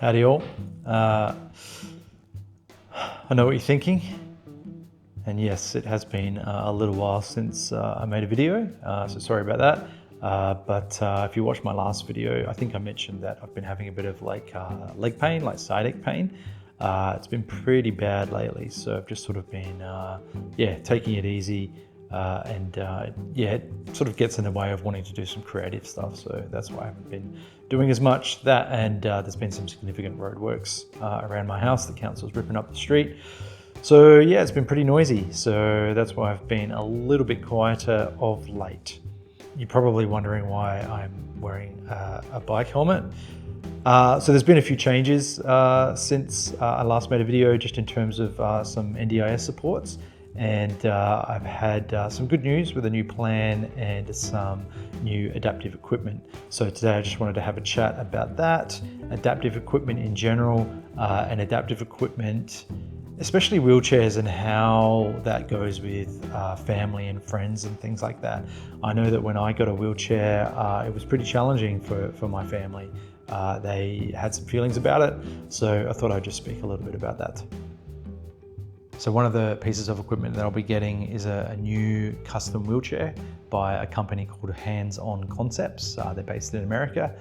Howdy all. I know what you're thinking, and yes, it has been a little while since I made a video, so sorry about that. But if you watched my last video, I think I mentioned that I've been having a bit of leg pain, like sciatic pain. It's been pretty bad lately, so I've just sort of been, taking it easy. It sort of gets in the way of wanting to do some creative stuff. So that's why I haven't been doing as much. That and there's been some significant roadworks around my house. The council's ripping up the street. So yeah, it's been pretty noisy. So that's why I've been a little bit quieter of late. You're probably wondering why I'm wearing a bike helmet. So there's been a few changes since I last made a video, just in terms of some NDIS supports. And I've had some good news with a new plan and some new adaptive equipment. So today I just wanted to have a chat about that, adaptive equipment in general, and adaptive equipment, especially wheelchairs, and how that goes with family and friends and things like that. I know that when I got a wheelchair, it was pretty challenging for my family. They had some feelings about it, so I thought I'd just speak a little bit about that. So one of the pieces of equipment that I'll be getting is a new custom wheelchair by a company called Hands On Concepts. They're based in America.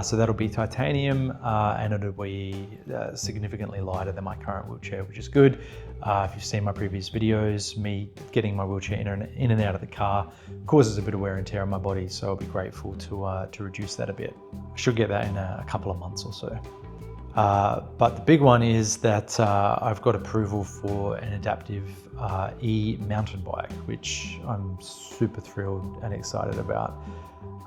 So that'll be titanium and it'll be significantly lighter than my current wheelchair, which is good. If you've seen my previous videos, me getting my wheelchair in and out of the car causes a bit of wear and tear on my body. So I'll be grateful to reduce that a bit. I should get that in a couple of months or so. But the big one is that I've got approval for an adaptive e-mountain bike, which I'm super thrilled and excited about.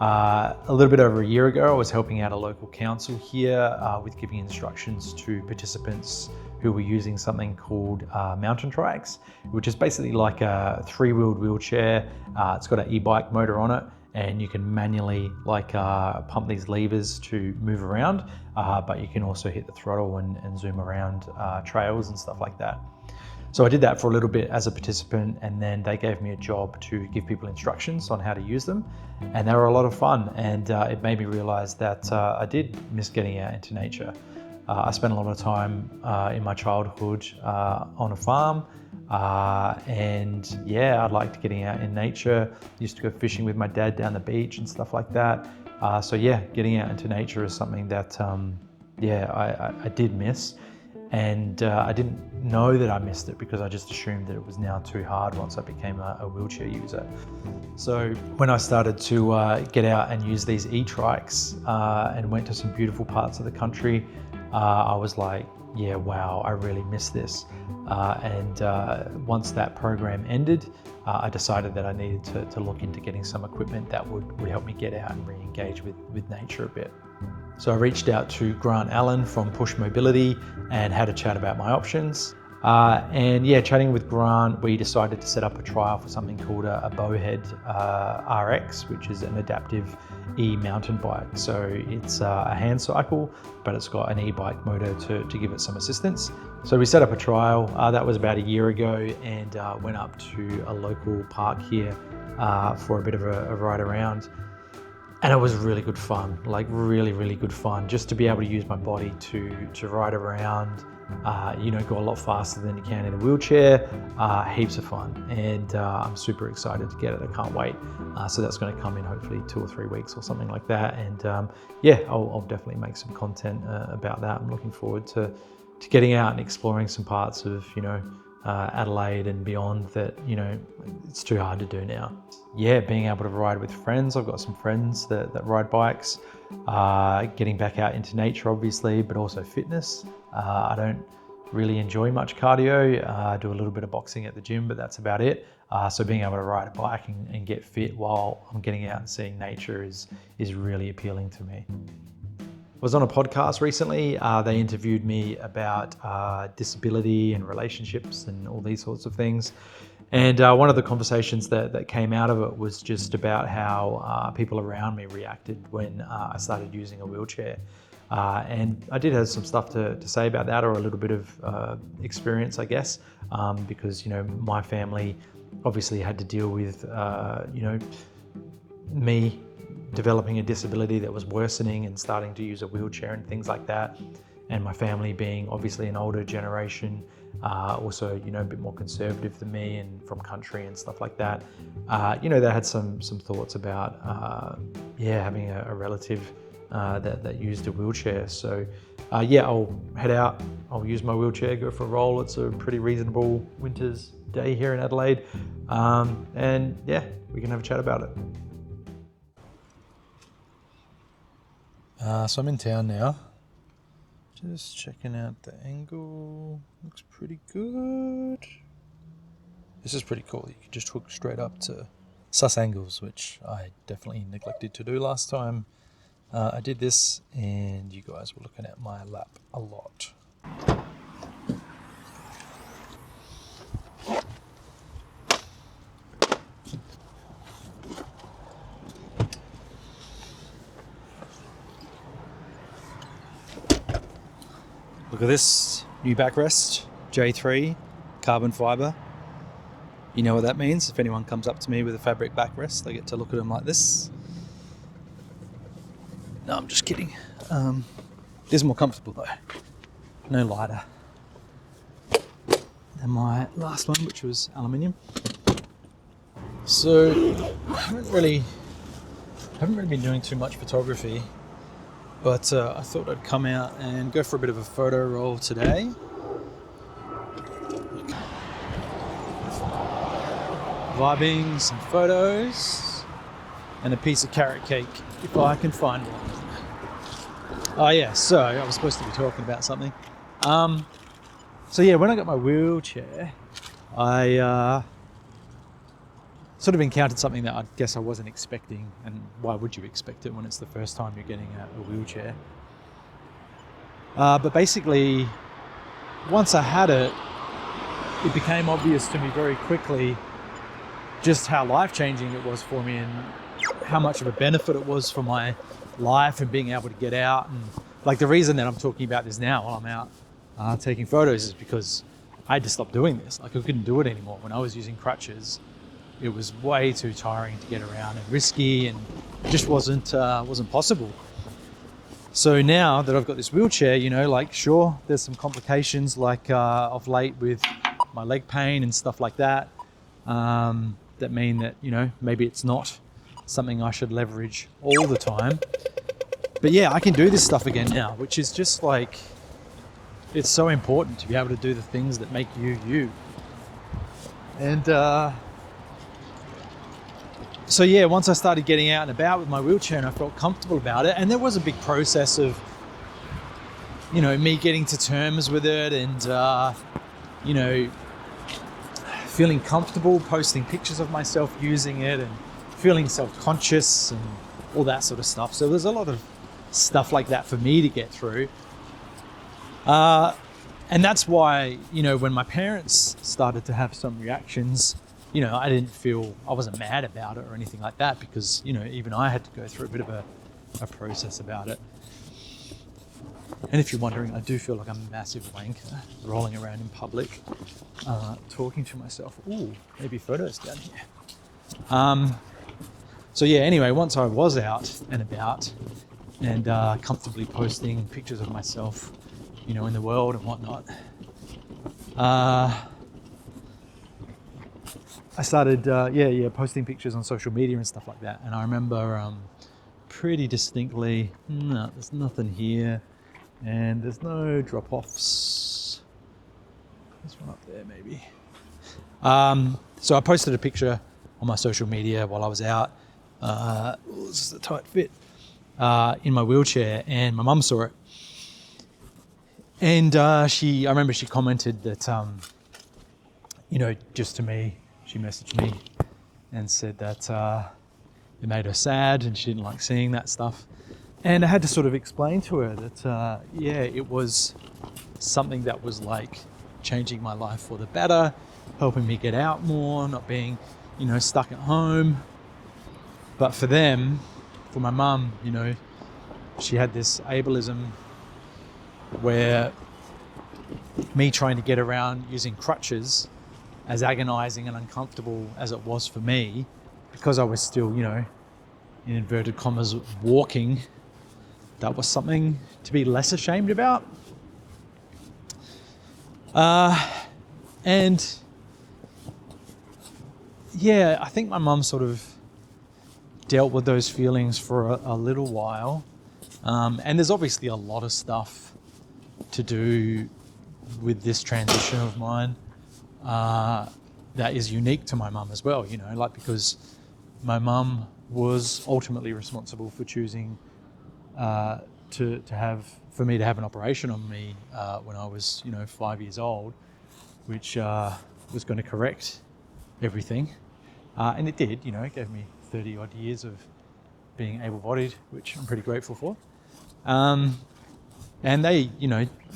A little bit over a year ago, I was helping out a local council here with giving instructions to participants who were using something called mountain trikes, which is basically like a three-wheeled wheelchair. It's got an e-bike motor on it, and you can manually pump these levers to move around, but you can also hit the throttle and zoom around trails and stuff like that. So I did that for a little bit as a participant, and then they gave me a job to give people instructions on how to use them, and they were a lot of fun, and it made me realize that I did miss getting out into nature. I spent a lot of time in my childhood on a farm, and yeah, I liked getting out in nature. Used to go fishing with my dad down the beach and stuff like that. So yeah, getting out into nature is something that I did miss, and I didn't know that I missed it because I just assumed that it was now too hard once I became a wheelchair user. So when I started to get out and use these e-trikes and went to some beautiful parts of the country, I was like, yeah, wow, I really miss this. Once that program ended, I decided that I needed to look into getting some equipment that would help me get out and re-engage with nature a bit. So I reached out to Grant Allen from Push Mobility and had a chat about my options. Chatting with Grant, we decided to set up a trial for something called a Bowhead RX, which is an adaptive e-mountain bike. So it's a hand cycle, but it's got an e-bike motor to give it some assistance. So we set up a trial, that was about a year ago, and went up to a local park here for a bit of a ride around. And it was really good fun, like really, really good fun, just to be able to use my body to ride around, go a lot faster than you can in a wheelchair. Heaps of fun, and I'm super excited to get it. I can't wait. So that's going to come in hopefully 2 or 3 weeks or something like that. And I'll definitely make some content about that. I'm looking forward to getting out and exploring some parts of, Adelaide and beyond that, it's too hard to do now. Yeah, being able to ride with friends. I've got some friends that ride bikes, getting back out into nature, obviously, but also fitness. I don't really enjoy much cardio. I do a little bit of boxing at the gym, but that's about it. So being able to ride a bike and get fit while I'm getting out and seeing nature is really appealing to me. I was on a podcast recently. They interviewed me about disability and relationships and all these sorts of things. And one of the conversations that came out of it was just about how people around me reacted when I started using a wheelchair. And I did have some stuff to say about that, or a little bit of experience, I guess, because, my family obviously had to deal with, me developing a disability that was worsening and starting to use a wheelchair and things like that. and my family being obviously an older generation, also, you know, a bit more conservative than me and from country and stuff like that. You know, they had some thoughts about, having a relative that used a wheelchair. So yeah, I'll head out, I'll use my wheelchair, go for a roll. It's a pretty reasonable winter's day here in Adelaide. And yeah, we can have a chat about it. So I'm in town now. Just checking out the angle. Looks pretty good. This is pretty cool. You can just hook straight up to sus angles, which I definitely neglected to do last time I did this, and you guys were looking at my lap a lot. Look at this new backrest, J3 carbon fiber. You know what that means? If anyone comes up to me with a fabric backrest, I get to look at them like this. No, I'm just kidding. It is more comfortable though. No lighter than my last one, which was aluminium. So I haven't really been doing too much photography, but I thought I'd come out and go for a bit of a photo roll today. Vibing some photos and a piece of carrot cake if I can find one. Oh yeah, so I was supposed to be talking about something. So yeah, when I got my wheelchair, I sort of encountered something that I guess I wasn't expecting, and why would you expect it when it's the first time you're getting a wheelchair? But basically, once I had it, it became obvious to me very quickly just how life-changing it was for me and how much of a benefit it was for my life and being able to get out. And like the reason that I'm talking about this now while I'm out taking photos is because I had to stop doing this. Like I couldn't do it anymore. When I was using crutches, it was way too tiring to get around and risky, and it just wasn't possible. So now that I've got this wheelchair, you know, like sure, there's some complications like of late with my leg pain and stuff like that. That mean that, you know, maybe it's not something I should leverage all the time. But yeah, I can do this stuff again now, which is just like, it's so important to be able to do the things that make you, you. And so yeah, once I started getting out and about with my wheelchair and I felt comfortable about it, and there was a big process of, you know, me getting to terms with it and, you know, feeling comfortable posting pictures of myself using it and feeling self-conscious and all that sort of stuff. So there's a lot of stuff like that for me to get through. And that's why, you know, when my parents started to have some reactions, you know, I wasn't mad about it or anything like that, because, you know, even I had to go through a bit of a process about it. And if you're wondering, I do feel like I'm a massive wanker rolling around in public, talking to myself. Ooh, maybe photos down here. So yeah, anyway, once I was out and about and comfortably posting pictures of myself, you know, in the world and whatnot, I started, posting pictures on social media and stuff like that. And I remember pretty distinctly, no, there's nothing here. And there's no drop-offs. There's one up there, maybe. So I posted a picture on my social media while I was out. This is a tight fit. In my wheelchair, and my mum saw it. And I remember she commented that, you know, just to me, she messaged me and said that it made her sad and she didn't like seeing that stuff. And I had to sort of explain to her that, it was something that was like changing my life for the better, helping me get out more, not being, you know, stuck at home. But for them, for my mum, you know, she had this ableism where me trying to get around using crutches, as agonizing and uncomfortable as it was for me, because I was still, you know, in inverted commas, walking, that was something to be less ashamed about. And yeah, I think my mum sort of dealt with those feelings for a little while. And there's obviously a lot of stuff to do with this transition of mine that is unique to my mum as well, you know, like, because my mum was ultimately responsible for choosing for me to have an operation on me when I was, 5 years old, which was going to correct everything. And it did, it gave me 30 odd years of being able-bodied, which I'm pretty grateful for. And they,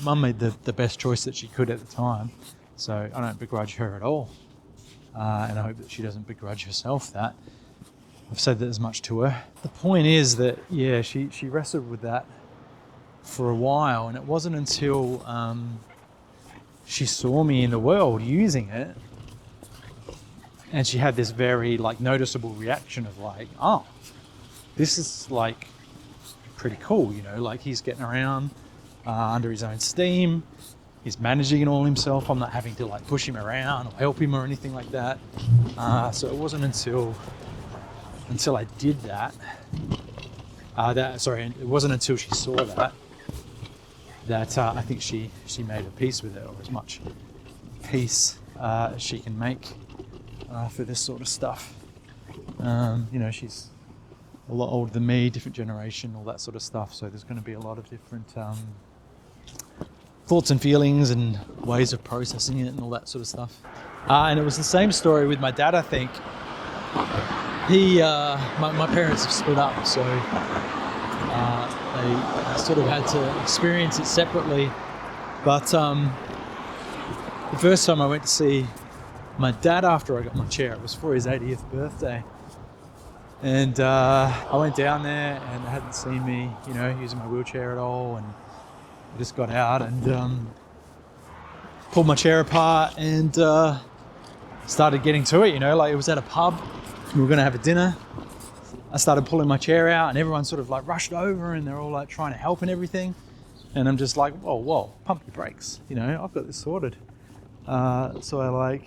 Mum made the best choice that she could at the time. So I don't begrudge her at all. And I hope that she doesn't begrudge herself that. I've said that as much to her. The point is that, yeah, she wrestled with that for a while, and it wasn't until she saw me in the world using it, and she had this very noticeable reaction of oh, this is pretty cool, he's getting around under his own steam. He's managing it all himself. I'm not having to push him around or help him or anything like that. So it wasn't until I did that. It wasn't until she saw that I think she made a peace with it, or as much peace as she can make for this sort of stuff. She's a lot older than me, different generation, all that sort of stuff. So there's going to be a lot of different thoughts and feelings and ways of processing it and all that sort of stuff. And it was the same story with my dad, I think. My parents have split up, so they sort of had to experience it separately. But the first time I went to see my dad after I got my chair, it was for his 80th birthday. And I went down there, and they hadn't seen me, using my wheelchair at all. And I just got out and pulled my chair apart and started getting to it, it was at a pub. We were going to have a dinner. I started pulling my chair out, and everyone sort of rushed over, and they're all trying to help and everything. And I'm just whoa, pump your brakes. I've got this sorted. So I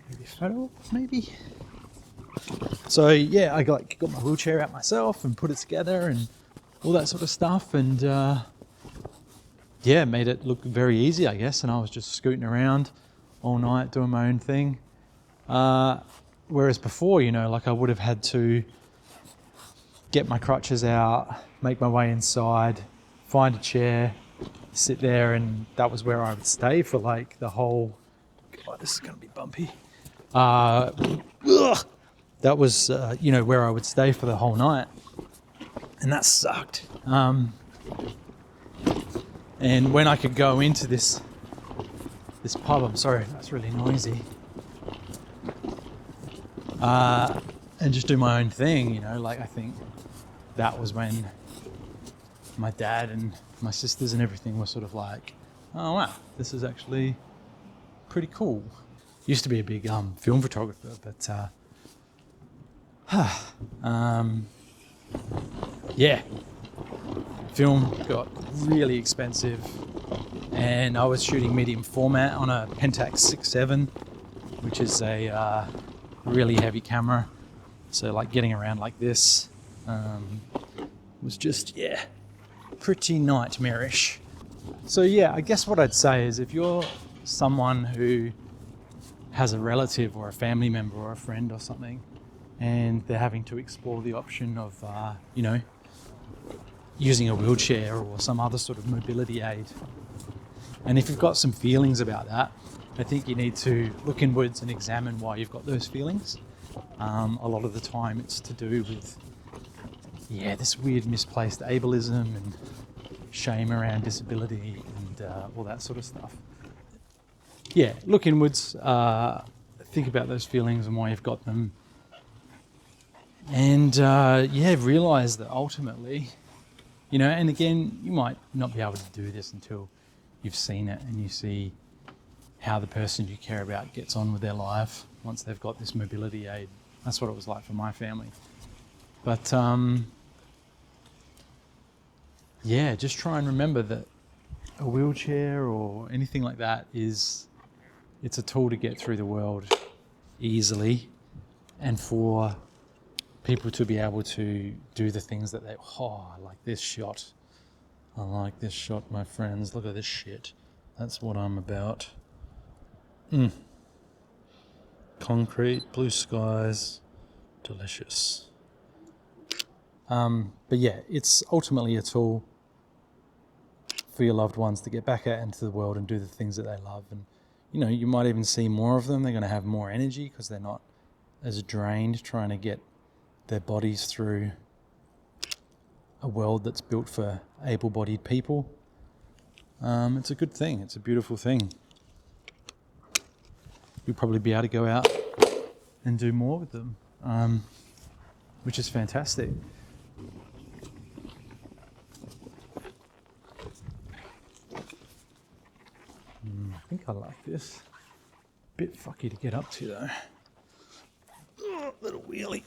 maybe a photo, maybe. So yeah, I got my wheelchair out myself and put it together and all that sort of stuff, and made it look very easy, I guess. And I was just scooting around all night doing my own thing. Whereas before, I would have had to get my crutches out, make my way inside, find a chair, sit there, and that was where I would stay for the whole. God, this is going to be bumpy. That was where I would stay for the whole night, and that sucked. And when I could go into this pub, I'm sorry, that's really noisy. And just do my own thing, I think that was when my dad and my sisters and everything were sort of oh wow, this is actually pretty cool. Used to be a big film photographer, but film got really expensive, and I was shooting medium format on a Pentax 6.7, which is a really heavy camera. So getting around like this was just, pretty nightmarish. So I guess what I'd say is, if you're someone who has a relative or a family member or a friend or something, and they're having to explore the option of, using a wheelchair or some other sort of mobility aid, and if you've got some feelings about that, I think you need to look inwards and examine why you've got those feelings. A lot of the time it's to do with, this weird misplaced ableism and shame around disability and all that sort of stuff. Look inwards, think about those feelings and why you've got them. And realise that ultimately, and again, you might not be able to do this until you've seen it and you see how the person you care about gets on with their life once they've got this mobility aid. That's what it was like for my family. But just try and remember that a wheelchair or anything like that it's a tool to get through the world easily, and for people to be able to do the things that I like this shot. I like this shot, my friends. Look at this shit. That's what I'm about. Concrete, blue skies, delicious. But yeah, it's ultimately a tool for your loved ones to get back out into the world and do the things that they love. And, you know, you might even see more of them. They're going to have more energy because they're not as drained trying to get their bodies through a world that's built for able-bodied people. It's a good thing. It's a beautiful thing. You'll probably be able to go out and do more with them, which is fantastic. I think I like this. Bit fucky to get up to though. Little wheelie.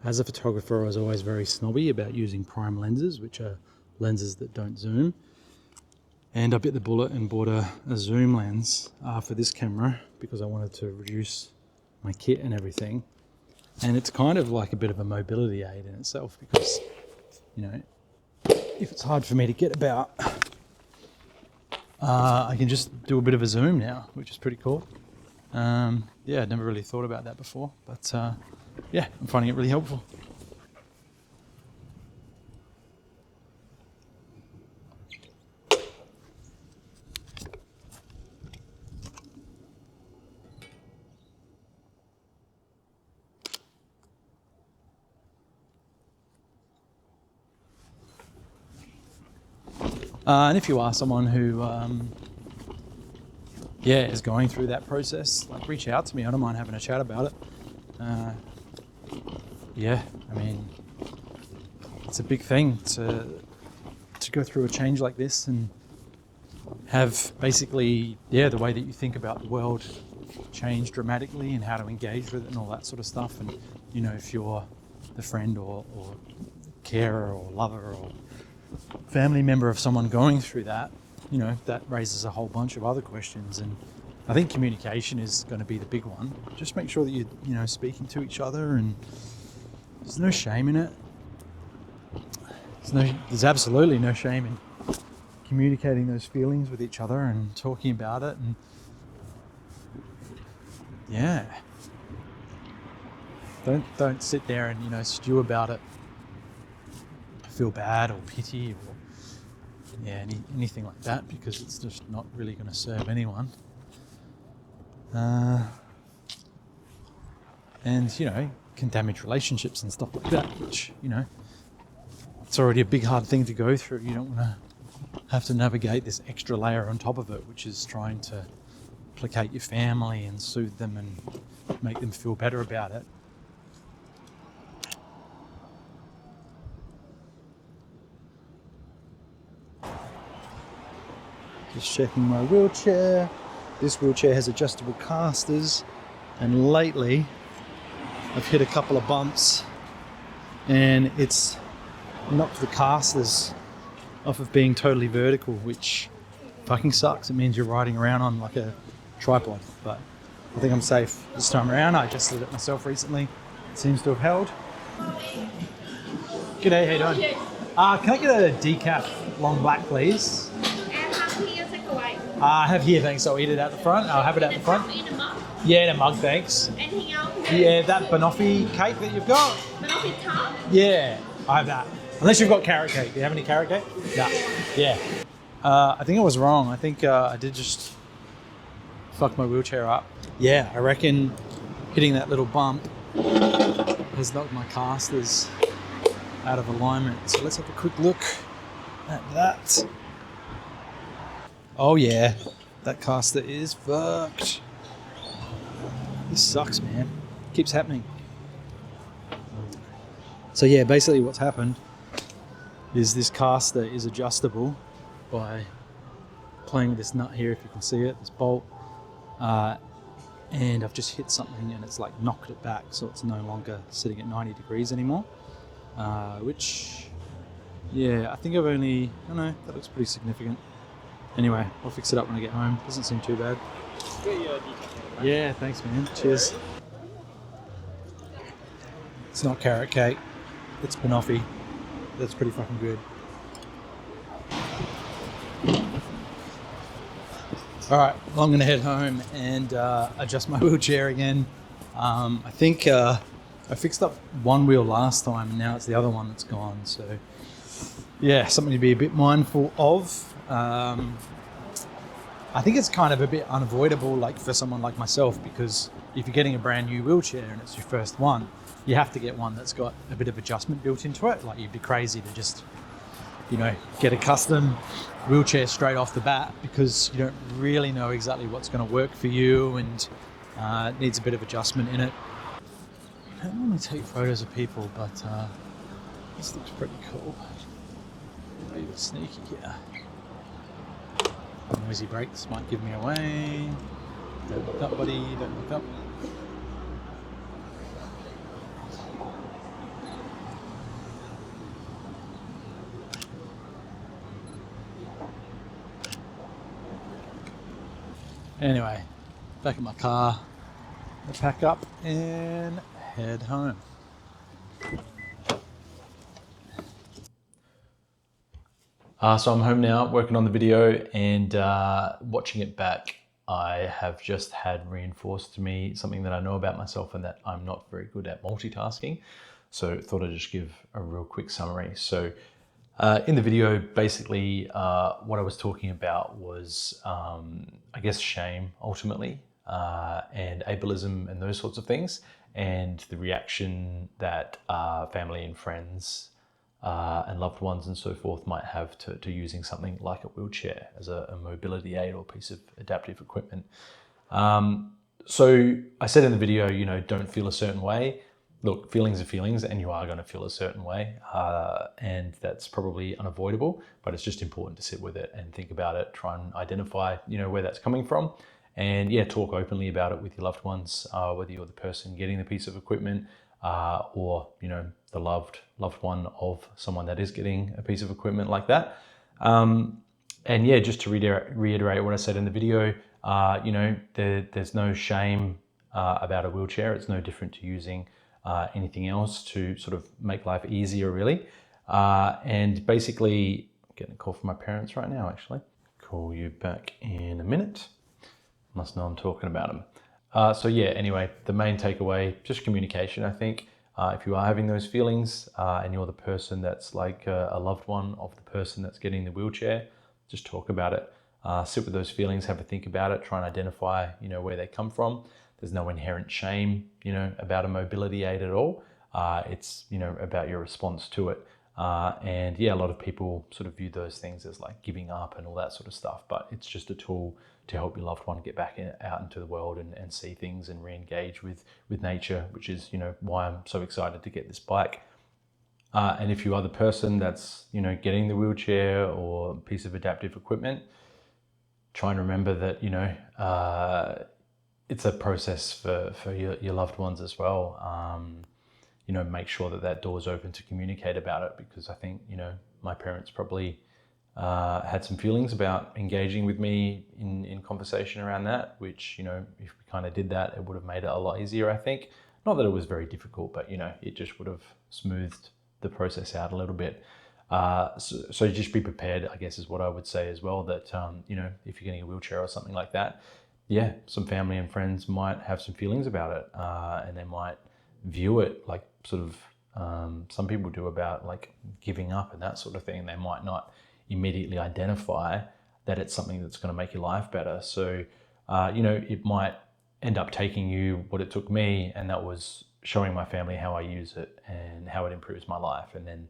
As a photographer, I was always very snobby about using prime lenses, which are lenses that don't zoom. And I bit the bullet and bought a zoom lens for this camera because I wanted to reduce my kit and everything. And it's kind of like a bit of a mobility aid in itself because, you know, if it's hard for me to get about, I can just do a bit of a zoom now, which is pretty cool. Yeah, I'd never really thought about that before, but yeah, I'm finding it really helpful. And if you are someone who, is going through that process, like reach out to me. I don't mind having a chat about it. I mean, it's a big thing to go through a change like this and have basically, the way that you think about the world change dramatically and how to engage with it and all that sort of stuff. And, you know, if you're the friend or carer or lover or family member of someone going through that, you know, that raises a whole bunch of other questions. And I think communication is going to be the big one. Just make sure that you're speaking to each other, and there's no shame in it. There's absolutely no shame in communicating those feelings with each other and talking about it. And don't sit there and stew about it, feel bad or pity or anything like that, because it's just not really going to serve anyone. And can damage relationships and stuff like that, which it's already a big hard thing to go through. You don't want to have to navigate this extra layer on top of it, which is trying to placate your family and soothe them and make them feel better about it. Just checking my wheelchair. This wheelchair has adjustable casters, and lately I've hit a couple of bumps and it's knocked the casters off of being totally vertical, which fucking sucks. It means you're riding around on like a tripod, but I think I'm safe this time around. I adjusted it myself recently. It seems to have held. G'day, how you doing? Can I get a decaf long black, please? I have here, thanks. I'll eat it out the front. I'll have it out the front. In a mug? Yeah, in a mug, thanks. Anything else? Yeah, that banoffee cake that you've got. Banoffee tart? Yeah, I have that. Unless you've got carrot cake. Do you have any carrot cake? No. Yeah. I think I was wrong. I think I did just fuck my wheelchair up. Yeah, I reckon hitting that little bump has knocked my casters out of alignment. So let's have a quick look at that. Oh yeah, that caster is fucked. This sucks, man. Keeps happening. So yeah, basically what's happened is this caster is adjustable by playing with this nut here, if you can see it, this bolt. and I've just hit something and it's like knocked it back, so it's no longer sitting at 90 degrees anymore, which, yeah, I think I've only, I don't know, that looks pretty significant. Anyway, I'll fix it up when I get home. Doesn't seem too bad. Yeah, thanks, man. Cheers. It's not carrot cake, it's banoffee. That's pretty fucking good. All right, well, I'm gonna head home and adjust my wheelchair again. I think I fixed up one wheel last time and now it's the other one that's gone. So yeah, something to be a bit mindful of. I think it's kind of a bit unavoidable, like for someone like myself, because if you're getting a brand new wheelchair and it's your first one, you have to get one that's got a bit of adjustment built into it. Like you'd be crazy to just, you know, get a custom wheelchair straight off the bat because you don't really know exactly what's going to work for you, and it needs a bit of adjustment in it. I don't normally take photos of people, but this looks pretty cool. Maybe a bit sneaky here. Noisy brakes might give me away. Don't look up, buddy, don't look up. Anyway, back in my car, I'll pack up and head home. So I'm home now, working on the video, and watching it back, I have just had reinforced to me something that I know about myself, and that I'm not very good at multitasking. So I thought I'd just give a real quick summary. So in the video, basically what I was talking about was, I guess, shame ultimately, and ableism and those sorts of things, and the reaction that family and friends and loved ones and so forth might have to using something like a wheelchair as a mobility aid or piece of adaptive equipment. So I said in the video, you know, don't feel a certain way. Look, feelings are feelings, and you are going to feel a certain way, and that's probably unavoidable, but it's just important to sit with it and think about it, try and identify, you know, where that's coming from, and yeah, talk openly about it with your loved ones, whether you're the person getting the piece of equipment, or, you know, the loved one of someone that is getting a piece of equipment like that. And yeah, just to reiterate what I said in the video, you know, there's no shame about a wheelchair. It's no different to using anything else to sort of make life easier, really. And basically, I'm getting a call from my parents right now, actually. Call you back in a minute. Must know I'm talking about them. So yeah, anyway, the main takeaway, just communication, I think. If you are having those feelings and you're the person that's like a loved one of the person that's getting the wheelchair, just talk about it. Sit with those feelings, have a think about it, try and identify, you know, where they come from. There's no inherent shame, you know, about a mobility aid at all. It's, you know, about your response to it. And yeah, a lot of people sort of view those things as like giving up and all that sort of stuff, but it's just a tool to help your loved one get back out into the world and see things and re-engage with nature, which is, you know, why I'm so excited to get this bike. And if you are the person that's, you know, getting the wheelchair or piece of adaptive equipment, try and remember that, you know, it's a process for your loved ones as well. You know, make sure that door's open to communicate about it, because I think, you know, my parents probably had some feelings about engaging with me in conversation around that, which, you know, if we kind of did that, it would have made it a lot easier, I think. Not that it was very difficult, but, you know, it just would have smoothed the process out a little bit. So just be prepared, I guess, is what I would say as well, that, you know, if you're getting a wheelchair or something like that, yeah, some family and friends might have some feelings about it, and they might view it like sort of, some people do, about like giving up and that sort of thing. They might not immediately identify that it's something that's going to make your life better. So, you know, it might end up taking you what it took me, and that was showing my family how I use it and how it improves my life. And then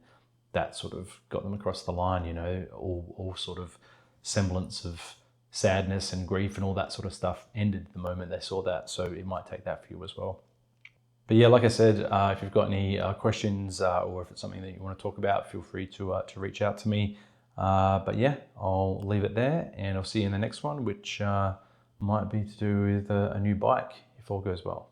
that sort of got them across the line, you know, all sort of semblance of sadness and grief and all that sort of stuff ended the moment they saw that. So it might take that for you as well. But yeah, like I said, if you've got any questions or if it's something that you want to talk about, feel free to reach out to me. But yeah, I'll leave it there, and I'll see you in the next one, which might be to do with a new bike, all goes well.